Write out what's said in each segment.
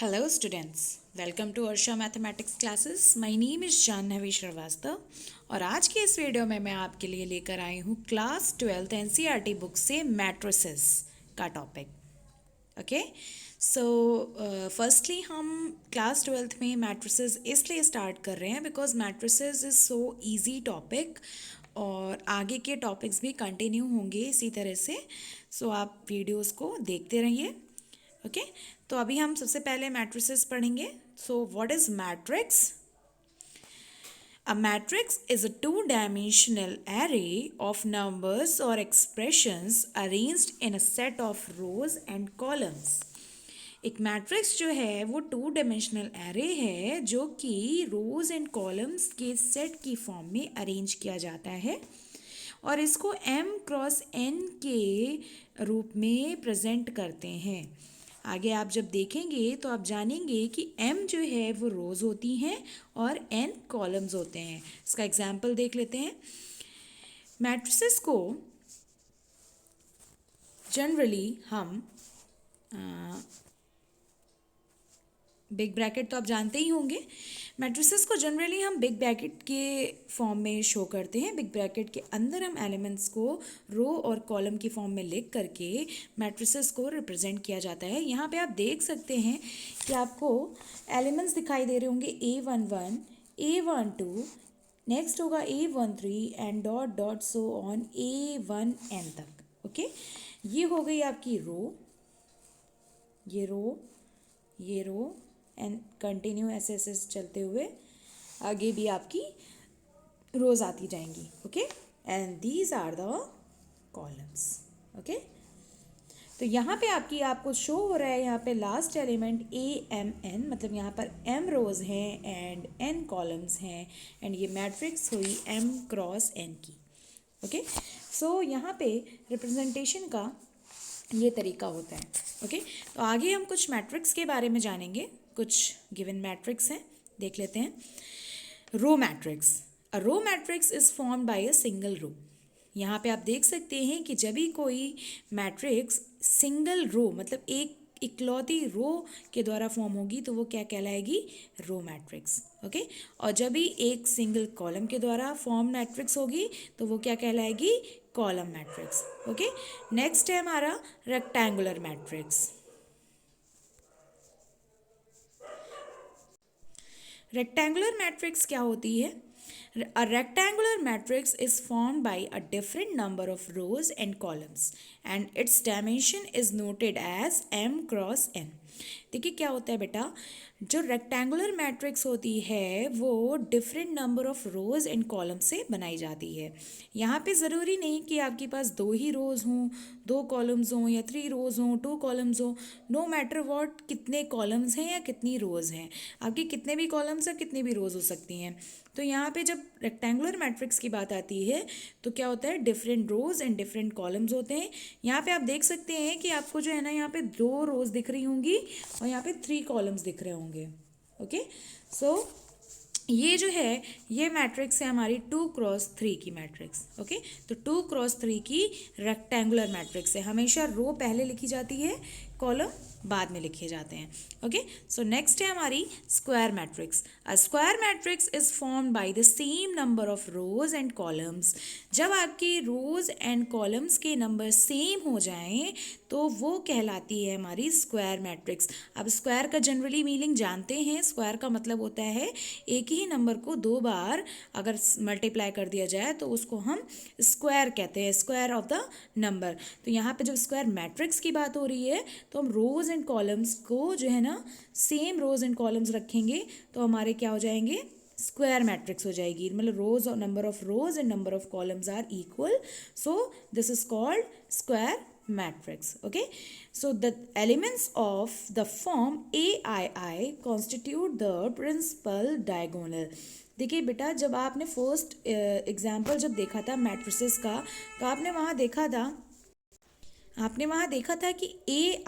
Hello students, welcome to Arsha Mathematics classes. My name is Janhavi Srivastava और आज के इस वीडियो में मैं आपके लिए लेकर आई हूँ क्लास 12th एनसीईआरटी बुक से मैट्रिसेस का टॉपिक. ओके सो फर्स्टली हम क्लास 12th में मैट्रिसेस इसलिए स्टार्ट कर रहे हैं because matrices is so easy topic और आगे के टॉपिक्स भी कंटिन्यू होंगे इसी तरह से. सो आप वीडियोस को देखते रहिए. ओके तो अभी हम सबसे पहले मैट्रिसेस पढ़ेंगे. So what is matrix? A matrix is a two-dimensional array of numbers or expressions arranged in a set of rows and columns. एक मैट्रिक्स जो है वो टू डायमेंशनल एरे है जो कि रोज एंड कॉलम्स के सेट की फॉर्म में अरेंज किया जाता है और इसको m क्रॉस n के रूप में प्रेजेंट करते हैं. आगे आप जब देखेंगे तो आप जानेंगे कि m जो है वो रोज़ होती हैं और n कॉलम्स होते हैं. इसका एग्जाम्पल देख लेते हैं. मैट्रिसेस को जनरली हम बिग ब्रैकेट तो आप जानते ही होंगे. मैट्रिसेस को जनरली हम बिग ब्रैकेट के फॉर्म में शो करते हैं. बिग ब्रैकेट के अंदर हम एलिमेंट्स को रो और कॉलम की फॉर्म में लिख करके मैट्रिसेस को रिप्रेजेंट किया जाता है. यहाँ पे आप देख सकते हैं कि आपको एलिमेंट्स दिखाई दे रहे होंगे A11, A12, नेक्स्ट होगा A13 and dot dot so on A1n तक. ओके ये हो गई आपकी रो, ये रो, ये रो एंड कंटिन्यू ऐसे ऐसे चलते हुए आगे भी आपकी रोज आती जाएंगी. Okay and these are the columns. Okay तो यहाँ पे आपको शो हो रहा है यहाँ पे लास्ट एलिमेंट AMN, मतलब यहाँ पर m रोज हैं एंड n कॉलम्स हैं एंड ये मैट्रिक्स हुई m क्रॉस n की. ओके सो यहाँ पे रिप्रेजेंटेशन का ये तरीका होता है. ओके तो आगे हम कुछ मैट्रिक्स के बारे में जानेंगे. कुछ गिवन मैट्रिक्स हैं, देख लेते हैं. Row matrix. A row matrix is formed by a single row. यहाँ पे आप देख सकते हैं कि जब भी कोई मैट्रिक्स सिंगल रो मतलब एक इकलौती रो के द्वारा फॉर्म होगी तो वो क्या कहलाएगी? Row matrix. ओके और जब भी एक सिंगल कॉलम के द्वारा फॉर्म मैट्रिक्स होगी तो वो क्या कहलाएगी? Column matrix. ओके नेक्स्ट है हमारा रेक्टेंगुलर मैट्रिक्स. रेक्टेंगुलर मैट्रिक्स क्या होती है? A rectangular matrix is formed by a different number of rows and columns and its dimension is noted as m cross n. देखिए क्या होता है बेटा, जो रेक्टेंगुलर मैट्रिक्स होती है वो different number of rows and columns से बनाई जाती है. यहाँ पे ज़रूरी नहीं कि आपके पास दो ही रोज़ हों, दो कॉलम्स हों या 3 रोज़ हों, 2 कॉलम्स हों. नो मैटर व्हाट कितने कॉलम्स हैं या कितनी रोज़ हैं, आपके कितने भी कॉलम्स या कितनी भी रोज़ हो सकती हैं. तो यहाँ पे जब रेक्टेंगुलर मैट्रिक्स की बात आती है तो क्या होता है? Different rows and different columns होते हैं. यहाँ पे आप देख सकते हैं कि आपको जो है ना यहाँ पे 2 रोज़ दिख रही होंगी और यहाँ पे 3 कॉलम्स दिख रहे होंगे. ओके सो ये जो है ये मैट्रिक्स है हमारी 2x3 की मैट्रिक्स. ओके तो 2x3 की रेक्टेंगुलर मैट्रिक्स है. हमेशा रो पहले लिखी जाती है, कॉलम बाद में लिखे जाते हैं. ओके सो नेक्स्ट है हमारी square matrix. A square matrix is formed by the same number of rows and columns. जब आपके रोज एंड कॉलम्स के नंबर सेम हो जाएं तो वो कहलाती है हमारी स्क्वायर मैट्रिक्स. अब स्क्वायर का जनरली मीनिंग जानते हैं. स्क्वायर का मतलब होता है एक ही नंबर को 2 बार अगर मल्टीप्लाई कर दिया जाए तो उसको हम स्क्वायर कहते हैं, स्क्वायर ऑफ द नंबर. तो यहाँ पे जब स्क्वायर मैट्रिक्स की बात हो रही है तो हम रोज एंड कॉलम्स को जो है ना सेम रोज एंड कॉलम्स रखेंगे तो हमारे क्या हो जाएंगे? स्क्वायर मैट्रिक्स हो जाएगी. मतलब रोज और number of rows and number of columns are equal, so this is called square matrix. Okay so the elements of the form AII constitute the principal diagonal. देखिए बेटा जब आपने फर्स्ट एग्जाम्पल जब देखा था मैट्रिसेस का तो आपने वहाँ देखा था आपने वहाँ देखा था कि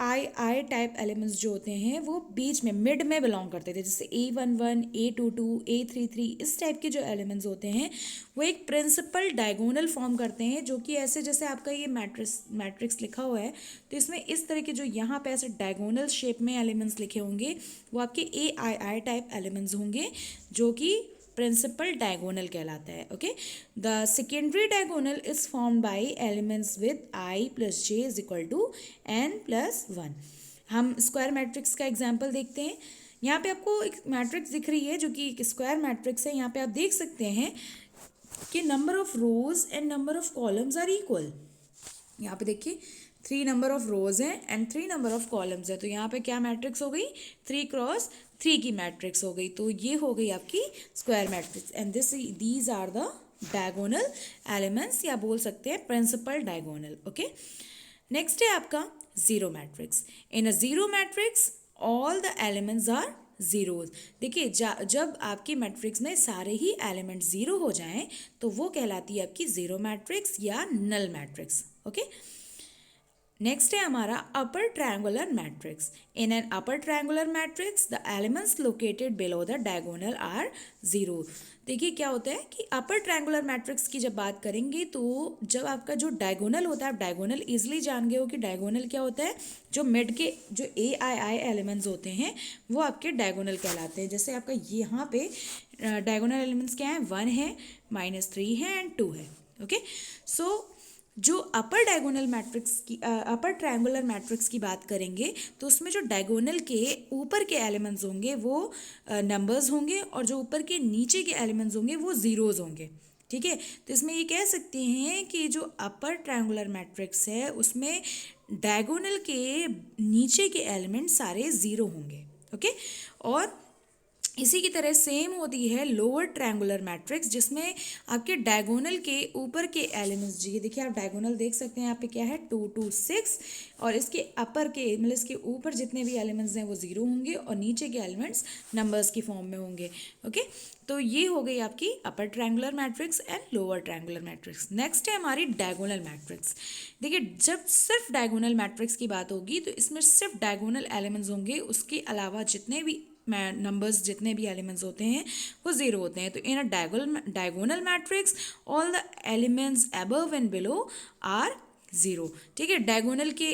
आई टाइप एलिमेंट्स जो होते हैं वो बीच में मिड में बिलोंग करते थे, जैसे A11, A22, A33, इस टाइप के जो एलिमेंट्स होते हैं वो एक प्रिंसिपल डायगोनल फॉर्म करते हैं, जो कि ऐसे जैसे आपका ये मैट्रिक्स लिखा हुआ है तो इसमें इस तरह के जो यहाँ पे ऐसे डायगोनल शेप में एलिमेंट्स लिखे होंगे वो आपके आई टाइप एलिमेंट्स होंगे, जो कि प्रिंसिपल डायगोनल कहलाता है. Okay, the secondary diagonal is formed by elements with i plus j is equal to n plus one. हम स्क्वायर मैट्रिक्स का एग्जाम्पल देखते हैं. यहाँ पे आपको एक मैट्रिक्स दिख रही है जो कि एक स्क्वायर मैट्रिक्स है. यहाँ पे आप देख सकते हैं कि number of rows and number of columns are equal. यहाँ पे देखिए 3 नंबर ऑफ रोज हैं एंड 3 नंबर ऑफ कॉलम्स है, तो यहाँ पे क्या मैट्रिक्स हो गई, 3x3 की मैट्रिक्स हो गई. तो ये हो गई आपकी square matrix and these are the diagonal elements, या बोल सकते हैं प्रिंसिपल डायगोनल. ओके, नेक्स्ट है आपका zero matrix. In a zero matrix all the elements are zeros. देखिए जब आपकी मैट्रिक्स में सारे ही एलिमेंट जीरो हो जाएं तो वो कहलाती है आपकी जीरो मैट्रिक्स या नल मैट्रिक्स. ओके, नेक्स्ट है हमारा upper triangular matrix. In an upper triangular matrix the elements located below the diagonal are zero. देखिए क्या होता है कि अपर ट्रायंगुलर मैट्रिक्स की जब बात करेंगे तो जब आपका जो डायगोनल होता है, आप डायगोनल इजीली जान गए हो कि डायगोनल क्या होता है, जो मिड के जो आई एलिमेंट्स होते हैं वो आपके डायगोनल कहलाते हैं. जैसे आपका यहाँ पे डायगोनल एलिमेंट्स क्या हैं, 1 है, -3 है एंड 2 है. ओके, सो जो अपर डायगोनल मैट्रिक्स की अपर ट्रायंगुलर मैट्रिक्स की बात करेंगे तो उसमें जो डायगोनल के ऊपर के एलिमेंट्स होंगे वो नंबर्स होंगे और जो ऊपर के नीचे के एलिमेंट्स होंगे वो जीरोज होंगे. ठीक है, तो इसमें ये कह सकते हैं कि जो अपर ट्रायंगुलर मैट्रिक्स है उसमें डायगोनल के नीचे के एलिमेंट सारे ज़ीरो होंगे. ओके, और इसी की तरह सेम होती है लोअर ट्रायंगुलर मैट्रिक्स, जिसमें आपके डायगोनल के ऊपर के एलिमेंट्स, जी देखिए आप डायगोनल देख सकते हैं यहाँ पे क्या है 2 2 6, और इसके अपर के मतलब इसके ऊपर जितने भी एलिमेंट्स हैं वो ज़ीरो होंगे और नीचे के एलिमेंट्स नंबर्स की फॉर्म में होंगे. ओके, तो ये हो गई आपकी अपर triangular matrix and lower triangular matrix. Next है हमारी डायगोनल मैट्रिक्स. देखिए जब सिर्फ डायगोनल मैट्रिक्स की बात होगी तो इसमें सिर्फ डायगोनल एलिमेंट्स होंगे, उसके अलावा जितने भी नंबर्स जितने भी एलिमेंट्स होते हैं वो ज़ीरो होते हैं. तो in a diagonal matrix all the elements above and below are zero. ठीक है, डायगोनल के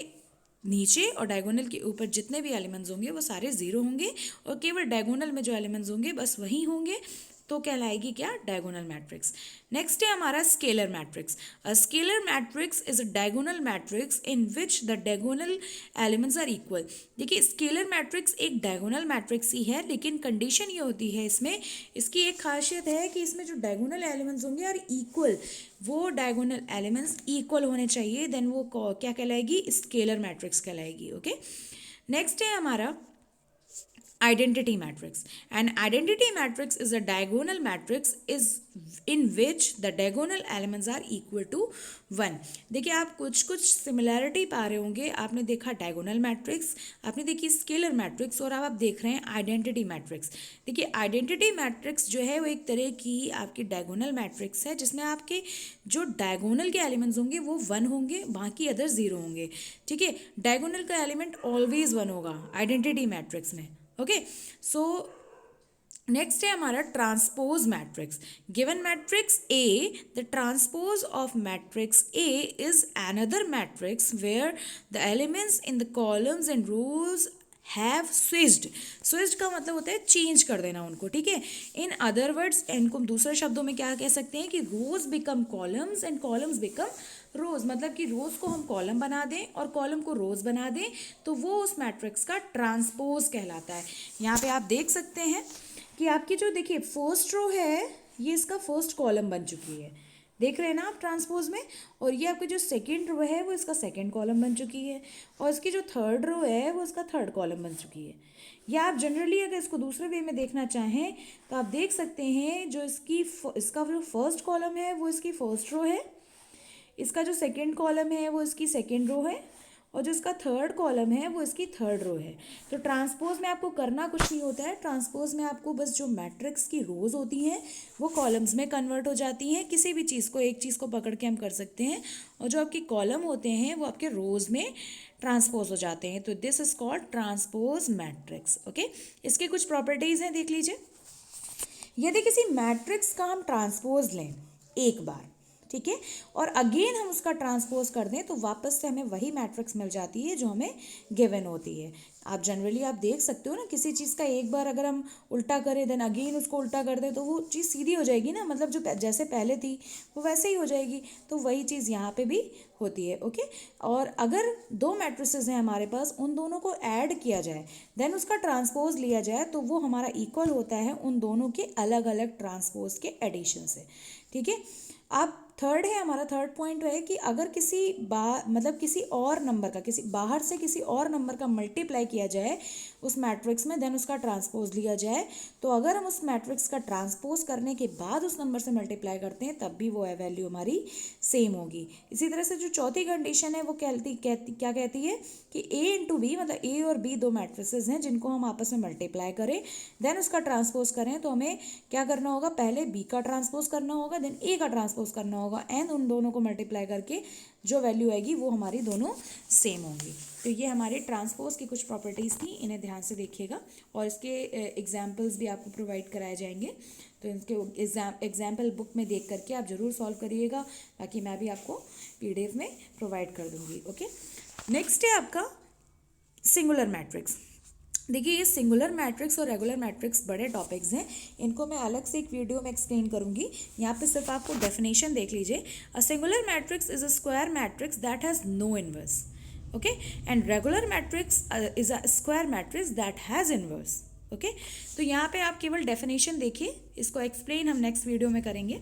नीचे और डायगोनल के ऊपर जितने भी एलिमेंट्स होंगे वो सारे ज़ीरो होंगे और केवल डायगोनल में जो एलिमेंट्स होंगे बस वही होंगे, तो कहलाएगी क्या, डायगोनल मैट्रिक्स. नेक्स्ट है हमारा scalar matrix. A scalar matrix is a diagonal matrix in which the diagonal elements are equal. देखिए स्केलर मैट्रिक्स एक डायगोनल मैट्रिक्स ही है, लेकिन कंडीशन ये होती है इसमें, इसकी एक खासियत है कि इसमें जो डायगोनल एलिमेंट्स होंगे और इक्वल, वो डायगोनल एलिमेंट्स इक्वल होने चाहिए, देन वो क्या कहलाएगी, स्केलर मैट्रिक्स कहलाएगी. ओके, नेक्स्ट है हमारा identity matrix. An identity matrix is a diagonal matrix is in which the diagonal elements are equal to 1. देखिए आप कुछ कुछ सिमिलैरिटी पा रहे होंगे. आपने देखा डायगोनल मैट्रिक्स, आपने देखी स्केलर मैट्रिक्स, और अब आप देख रहे हैं आइडेंटिटी मैट्रिक्स. देखिए आइडेंटिटी मैट्रिक्स जो है वो एक तरह की आपकी डायगोनल मैट्रिक्स है जिसमें आपके जो डायगोनल के एलिमेंट्स होंगे वो 1 होंगे, बाकी अदर 0 होंगे. ठीक है, डायगोनल का एलिमेंट ऑलवेज 1 होगा आइडेंटिटी मैट्रिक्स में. ओके, सो नेक्स्ट है हमारा transpose matrix. Given matrix A, the transpose of matrix A is another matrix where the elements in the columns and rows have switched. Switched का मतलब होता है change कर देना उनको. ठीक है, इन अदर वर्ड्स, इनको दूसरे शब्दों में क्या कह सकते हैं कि rows become columns and columns become rows. मतलब कि रोज को हम कॉलम बना दें और कॉलम को रोज बना दें तो वो उस मैट्रिक्स का ट्रांसपोज कहलाता है. यहाँ पे आप देख सकते हैं कि आपकी जो देखिए फर्स्ट रो है ये इसका फर्स्ट कॉलम बन चुकी है, देख रहे हैं ना आप ट्रांसपोज में, और ये आपकी जो सेकंड रो है वो इसका सेकंड कॉलम बन चुकी है, और इसकी जो थर्ड रो है वो इसका थर्ड कॉलम बन चुकी है. या आप जनरली अगर इसको दूसरे वे में देखना चाहें तो आप देख सकते हैं जो इसका जो फर्स्ट कॉलम है वो इसकी फर्स्ट रो है, इसका जो सेकंड कॉलम है वो इसकी सेकंड रो है, और जो इसका थर्ड कॉलम है वो इसकी थर्ड रो है। तो ट्रांसपोज में आपको करना कुछ नहीं होता है, ट्रांसपोज में आपको बस जो मैट्रिक्स की रोज होती हैं वो कॉलम्स में कन्वर्ट हो जाती हैं। किसी भी चीज़ को, एक चीज़ को पकड़ के हम कर सकते हैं, और जो आपकी कॉलम होते हैं वो आपके रोज में ट्रांसपोज हो जाते हैं। तो this is called transpose matrix. Okay, इसकी कुछ प्रॉपर्टीज़ हैं, देख लीजिए। यदि किसी मैट्रिक्स का हम ट्रांसपोज लें एक बार, ठीक है, और अगेन हम उसका ट्रांसपोज कर दें तो वापस से हमें वही मैट्रिक्स मिल जाती है जो हमें गिवन होती है। आप जनरली आप देख सकते हो ना, किसी चीज़ का एक बार अगर हम उल्टा करें देन अगेन उसको उल्टा कर दें तो वो चीज़ सीधी हो जाएगी ना, मतलब जो जैसे पहले थी वो वैसे ही हो जाएगी। तो वही चीज़ यहाँ पे भी होती है। ओके, और अगर दो मैट्रिसेस हैं हमारे पास, उन दोनों को ऐड किया जाए देन उसका ट्रांसपोज लिया जाए तो वो हमारा इक्वल होता है उन दोनों के अलग अलग ट्रांसपोज के एडिशन से। ठीक है, अब थर्ड है हमारा, थर्ड पॉइंट है कि अगर किसी मतलब किसी और नंबर का, किसी बाहर से किसी और नंबर का मल्टीप्लाई किया जाए उस मैट्रिक्स में देन उसका ट्रांसपोज लिया जाए, तो अगर हम उस मैट्रिक्स का ट्रांसपोज करने के बाद उस नंबर से मल्टीप्लाई करते हैं तब भी वो वैल्यू हमारी सेम होगी। इसी तरह से जो चौथी कंडीशन है वो क्या कहती है कि ए इंटू बी, मतलब ए और बी दो मैट्रिसेस हैं जिनको हम आपस में मल्टीप्लाई करें देन उसका ट्रांसपोज करें, तो हमें क्या करना होगा, पहले बी का ट्रांसपोज करना होगा देन ए का ट्रांसपोज करना होगा एंड उन दोनों को मल्टीप्लाई करके जो वैल्यू आएगी वो हमारी दोनों सेम होंगी। तो ये हमारे ट्रांसपोज की कुछ प्रॉपर्टीज़ थी, इन्हें ध्यान से देखिएगा और इसके एग्जाम्पल्स भी आपको प्रोवाइड कराए जाएंगे। तो इनके एग्जाम्पल बुक में देख करके आप ज़रूर सॉल्व करिएगा, बाकी मैं भी आपको PDF में प्रोवाइड कर दूँगी। ओके, नेक्स्ट है आपका सिंगुलर मैट्रिक्स। देखिए, ये सिंगुलर मैट्रिक्स और रेगुलर मैट्रिक्स बड़े टॉपिक्स हैं, इनको मैं अलग से एक वीडियो में एक्सप्लेन करूंगी। यहाँ पे सिर्फ आपको डेफिनेशन देख लीजिए। A singular matrix is a square matrix that has no inverse, okay, and regular matrix is a square matrix that has inverse. Okay, तो यहाँ पे आप केवल डेफिनेशन देखिए, इसको एक्सप्लेन हम नेक्स्ट वीडियो में करेंगे।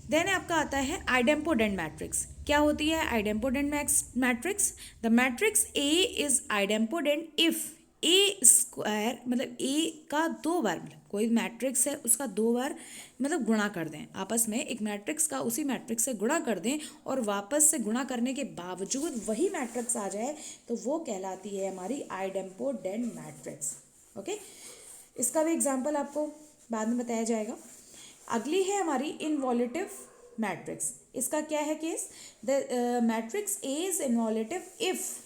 देन आपका आता है आइडेम्पोडेंट मैट्रिक्स। क्या होती है idempotent matrix? The matrix A is idempotent if A square, मतलब ए का दो बार, मतलब कोई मैट्रिक्स है उसका दो बार मतलब गुणा कर दें, आपस में एक मैट्रिक्स का उसी मैट्रिक्स से गुणा कर दें और वापस से गुणा करने के बावजूद वही मैट्रिक्स आ जाए तो वो कहलाती है हमारी आइडेम्पोडेंट मैट्रिक्स। ओके, इसका भी एग्जाम्पल आपको बाद में बताया जाएगा। अगली है हमारी इनवॉल्यूटिव मैट्रिक्स। इसका क्या है case? The matrix A is involutive if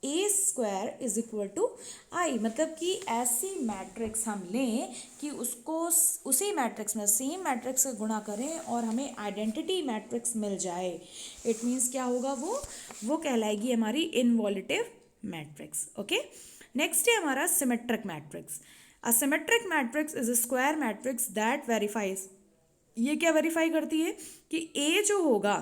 A square is equal to I, मतलब कि ऐसी मैट्रिक्स हम लें कि उसको उसी मैट्रिक्स में, सेम मैट्रिक्स से गुणा करें और हमें आइडेंटिटी मैट्रिक्स मिल जाए। इट मीन्स क्या होगा, वो कहलाएगी हमारी इनवॉल्यूटिव मैट्रिक्स। ओके, नेक्स्ट है हमारा symmetric matrix. A symmetric matrix is a square matrix that verifies. ये क्या वेरीफाई करती है कि ए जो होगा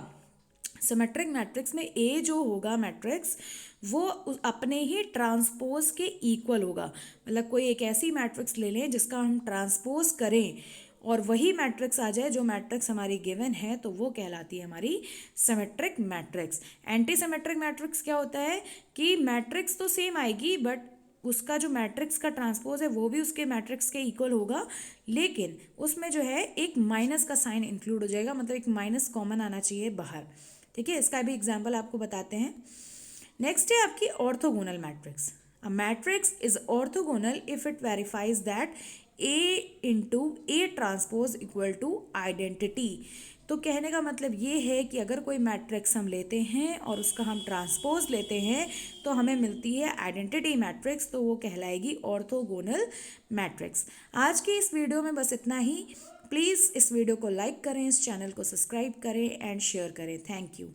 सिमेट्रिक मैट्रिक्स में, ए जो होगा मैट्रिक्स वो अपने ही ट्रांसपोज के इक्वल होगा। मतलब कोई एक ऐसी मैट्रिक्स ले लें जिसका हम ट्रांसपोज करें और वही मैट्रिक्स आ जाए जो मैट्रिक्स हमारी गिवन है, तो वो कहलाती है हमारी symmetric matrix. Anti symmetric matrix क्या होता है कि मैट्रिक्स तो सेम आएगी बट उसका जो मैट्रिक्स का ट्रांसपोज है वो भी उसके मैट्रिक्स के इक्वल होगा, लेकिन उसमें जो है एक माइनस का साइन इंक्लूड हो जाएगा, मतलब एक माइनस कॉमन आना चाहिए बाहर। ठीक है, इसका भी एग्जाम्पल आपको बताते हैं। नेक्स्ट है आपकी orthogonal matrix. A matrix is orthogonal if it verifies that A into A transpose equal to identity. तो कहने का मतलब ये है कि अगर कोई मैट्रिक्स हम लेते हैं और उसका हम ट्रांसपोज लेते हैं तो हमें मिलती है आइडेंटिटी मैट्रिक्स, तो वो कहलाएगी ऑर्थोगोनल मैट्रिक्स। आज की इस वीडियो में बस इतना ही। प्लीज़ इस वीडियो को लाइक करें, इस चैनल को सब्सक्राइब करें एंड शेयर करें। Thank you.